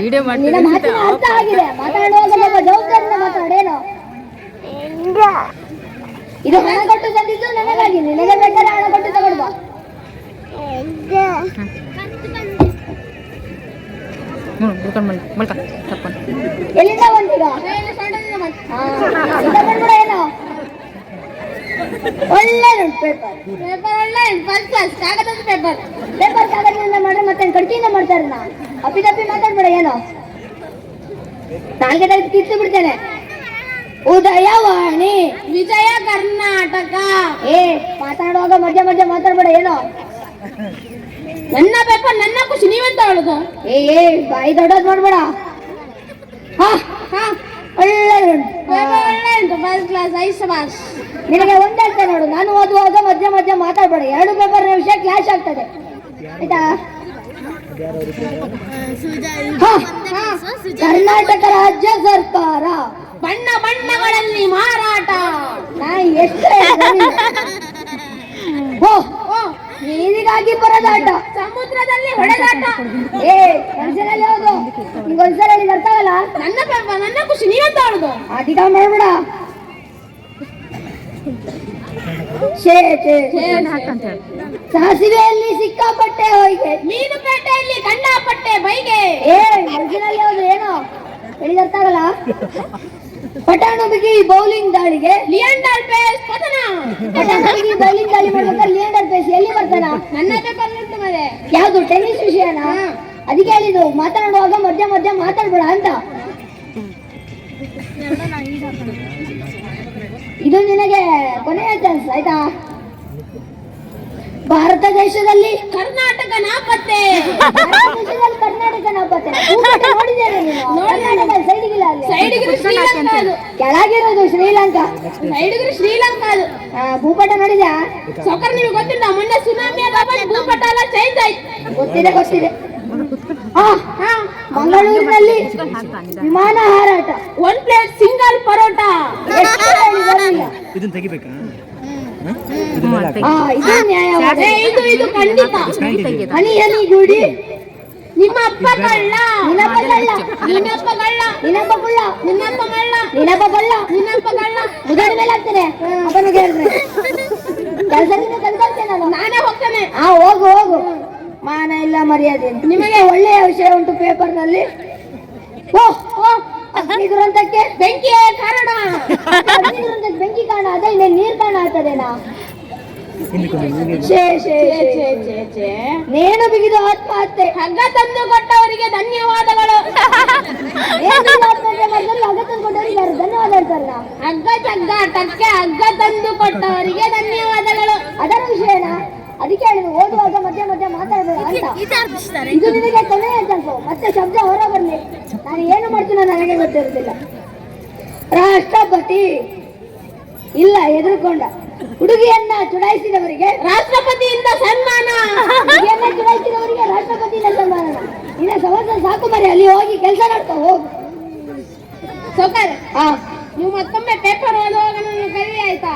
ನಿನ್ನ ಮಾತಿನ ಅರ್ಥ ಆಗಿದೆ. ಮಾತಾಡುವಾಗ ಸ್ವಲ್ಪ ಜವಾಬ್ದಾರಿಯಿಂದ ಮಾತಾಡೇನು. ಇದು ಹಣ ಕೊಟ್ಟು ತಂದಿದ್ದು ನನಗಾಗಿ, ನಿನಗೆ ಬೇಕಾದ್ರೆ ಹಣ ಕೊಟ್ಟು ತಗೊಳ್ಬ. ಎಲ್ಲಿಂದ ಬಂದೀಗ? ಏನು ಒಳ್ಳೆದುಂಟು ಪೇಪರ್. ಒಳ್ಳೆ ಫಸ್ಟ್ ಕ್ಲಾಸ್. ಕಾಗದದ ಪೇಪರ್ ಕಾಗದದಿಂದ ಮಾಡ್ರೆ ಮತ್ತೆ ಕಡ್ಕಿಯಿಂದ ಮಾಡ್ತಾರ. ಅಪ್ಪಿತಪ್ಪಿ ಮಾತಾಡ್ಬೇಡ. ಏನು ನಾಲ್ಗೆ ತೆಗೆದು ಕಿತ್ತು ಬಿಡ್ತೇನೆ. ಉದಯವಾಣಿ, ವಿಜಯ ಕರ್ನಾಟಕ. ಮಾತಾಡುವಾಗ ಮಧ್ಯ ಮಧ್ಯ ಮಾತಾಡ್ಬೇಡ. ಏನು ನನ್ನ ಪೇಪರ್ ನನ್ನ ಖುಷಿ, ನೀವೆಂತ ಹೇಳುದು? ಬಾಯಿ ದೊಡ್ಡದ್ ಮಾಡ್ಬೇಡ. ಒಳ್ಳೆದುಂಟು ಫಸ್ಟ್ ಕ್ಲಾಸ್. ಐಸಬಾಸ್. ನಿನಗೆ ಒಂದೇ ಅಂತ ನೋಡು, ನಾನು ಓದುವಾಗ ಮಧ್ಯ ಮಧ್ಯ ಮಾತಾಡ್ಬೇಡ. ಎರಡು ಪೇಪರ್ ವಿಷಯ ಕ್ಲಾಶ್ ಆಗ್ತದೆ, ಆಯ್ತಾ? ಕರ್ನಾಟಕ ರಾಜ್ಯ ಸರ್ಕಾರ ಬಣ್ಣ ಬಣ್ಣಗಳಲ್ಲಿ ಮಾರಾಟ. ನಾ ಎಷ್ಟು ನೀರಿಗಾಗಿ ಪರದಾಟ, ಸಮುದ್ರದಲ್ಲಿ ಹೊಡೆದಾಟ. ಮನುಷ್ಯನಲ್ಲಿ ಯಾವುದು ನಿಂಗೊಂದ್ಸಲ ಹೇಳಿದ ಅರ್ಥ ಆಗಲ್ಲ. ನನ್ನ ಪೇಪರ್ ನನ್ನ ಖುಷಿ, ನೀವಂತ ಹೇಳುದು? ಅಧಿಕ ಮಾಡ್ಬೇಡ. ಸಾಸಿವೆಯಲ್ಲಿ ಸಿಕ್ಕಾಪಟ್ಟೆ ಹೊಯ್ಗೆ, ಮೀನುಪೇಟೆಯಲ್ಲಿ ಕಂಡಾಪಟ್ಟೆ ಬೈಗೆ. ಮನುಷ್ಯನಲ್ಲಿ ಯಾವುದು ಏನೋ ಹೇಳಿದ ಅರ್ಥ ಆಗಲ್ಲ. ಪಟಾಣ ಬಿಗಿ ಬೌಲಿಂಗ್ ದಾಳಿಗೆ ಲಿಯಾಂಡರ್ ಪೇಸ್ ಪತನ. ಪಟಾಣ ಬಿಗಿ ಬೌಲಿಂಗ್ ದಾಳಿ ಮಾಡ್ಬೇಕಾದ್ರೆ ಲಿಯಾಂಡರ್ ಪೇಸ್ ಎಲ್ಲಿ ಬರ್ತಾನ? ನನ್ನ ಪೇಪರ್ ಉಂಟು ಮರೆ. ಯಾವುದು ಟೆನ್ನಿಸ್ ವಿಷಯನಾ? ಅದಕ್ಕೆ ಹೇಳಿದ್ದು ಮಾತನಾಡುವಾಗ ಮಧ್ಯ ಮಧ್ಯ ಮಾತಾಡ್ಬೇಡ ಅಂತ. ಇದು ನಿನಗೆ ಕೊನೆಯ ಚಾನ್ಸ್, ಆಯ್ತಾ? ಭಾರತ ದೇಶದಲ್ಲಿ ಕರ್ನಾಟಕ ನಾಪತ್ತೆ. ಕರ್ನಾಟಕ ನಾಪತ್ತೆ ನೋಡಿದ್ದೇನೆ ನೀನು? ಸೈಡಿಗಿಲ್ಲ, ಸೈಡಿಗಿರು ಶ್ರೀಲಂಕಾ. ಕೆಳಗಿರೋದು ಶ್ರೀಲಂಕಾ, ಸೈಡಿಗಿರು ಶ್ರೀಲಂಕಾ. ಅದು ಭೂಪಟ ನೋಡಿದ್ಯಾ? ಸೌಕರ್ ನಿಮಗೆ ಗೊತ್ತಿಲ್ಲ, ಮೊನ್ನೆ ಸುನಾಮಿ ಭೂಪಟ ಎಲ್ಲ ಚೇಂಜ್ ಆಯ್ತು. ಗೊತ್ತಿದೆ ಗೊತ್ತಿದೆ. ಮಂಗಳೂರಿನಲ್ಲಿ ವಿಮಾನ ಹಾರಾಟ, ಒನ್ ಪ್ಲೇಟ್ ಸಿಂಗಲ್ ಪರೋಟ. ಇದನ್ನ ತೆಗಿಬೇಕಾ? ಇದು ಖಂಡಿತ. ಹನಿ ಹನಿ ಗುಡಿ. ನಿಮ್ಮ ಅಪ್ಪ ಕಳ್ಳ, ನಿನ್ನಪ್ಪ ಕಳ್ಳ, ನಿನ್ನಪ್ಪ ಕಳ್ಳ, ನಿನ್ನಪ್ಪ ಕುಳ್ಳ, ನಿನ್ನಪ್ಪ ಕಳ್ಳ, ನಿನ್ನಪ್ಪ ಕಳ್ಳ, ನಿನ್ನಪ್ಪ ಕಳ್ಳ. ಮುಗಾಡಿ ಮೇಲೆ ಹಾಕ್ತೇನೆ ಅಪ್ಪನಿಗೆ ಹೇಳ್ರಿ. ಕೆಲಸದಿಂದ ಕಲ್ತೇನೆ ನಾನು, ನಾನೇ ಹೋಗ್ತೇನೆ. ಹೋಗು ಹೋಗು. ಮಾನ ಇಲ್ಲ ಮರ್ಯಾದೆ. ನಿಮಗೆ ಒಳ್ಳೆಯ ವಿಷಯ ಉಂಟು ಪೇಪರ್ನಲ್ಲಿ. ಅಗ್ನಿ ದುರಂತಕ್ಕೆ ಬೆಂಕಿಯೇ ಕಾರಣ. ಅಗ್ನಿ ದುರಂತಕ್ಕೆ ಬೆಂಕಿ ಕಾರಣ, ಅದೇ ನೀರು ಕಾರಣ ಆಗ್ತದೇನಾ? ನೇಣು ಬಿಗಿದು ಆತ್ಮಹತ್ಯೆ. ಹಗ್ಗ ತಂದು ಕೊಟ್ಟವರಿಗೆ ಧನ್ಯವಾದಗಳು. ಆತ್ಮಹತ್ಯೆ ಮಾಡಿದ್ರೆ ಹಗ್ಗ ತಂದು ಕೊಟ್ಟವರಿಗೆ ಯಾರು ಧನ್ಯವಾದ ಹೇಳ್ತಾರಲ್ಲ? ಹಗ್ಗ ಚಗ್ಗಾಟಕ್ಕೆ ಹಗ್ಗ ತಂದು ಕೊಟ್ಟವರಿಗೆ ಧನ್ಯವಾದಗಳು. ಅದರ ವಿಷಯನಾ? ಅದಕ್ಕೆ ಹೇಳಿದ್ರು ಓದುವಾಗ ಮಧ್ಯ ಮಧ್ಯ ಮಾತಾಡಬೇಡ ಅಂತ. ಇದು ನಿನಗೆ ಕೊನೆಯ ಚಾನ್ಸು. ಮತ್ತೆ ಶಬ್ದ ಹೊರ ಬರಲಿ, ನಾನು ಏನು ಮಾಡ್ತೀನೋ ನನಗೆ ಗೊತ್ತಿರುತ್ತಿಲ್ಲ. ರಾಷ್ಟ್ರಪತಿ ಇಲ್ಲ ಎದುರುಕೊಂಡ. ಹುಡುಗಿಯನ್ನ ಚುಡಾಯಿಸಿದವರಿಗೆ ರಾಷ್ಟ್ರಪತಿಯಿಂದ ಸನ್ಮಾನ. ಹುಡುಗಿಯನ್ನ ಚುಡಾಯಿಸಿದವರಿಗೆ ರಾಷ್ಟ್ರಪತಿಯಿಂದ ಸನ್ಮಾನ. ನಿನ್ನ ಸವಸ ಸಾಕು ಮರಿ, ಅಲ್ಲಿ ಹೋಗಿ ಕೆಲಸ ಮಾಡ್ಕೊ ಹೋಗು. ಸೌಕರ್ಯ ನೀವು ಮತ್ತೊಮ್ಮೆ ಪೇಪರ್ ಓದುವಾಗ ನನ್ನ ಕರಿ ಆಯ್ತಾ?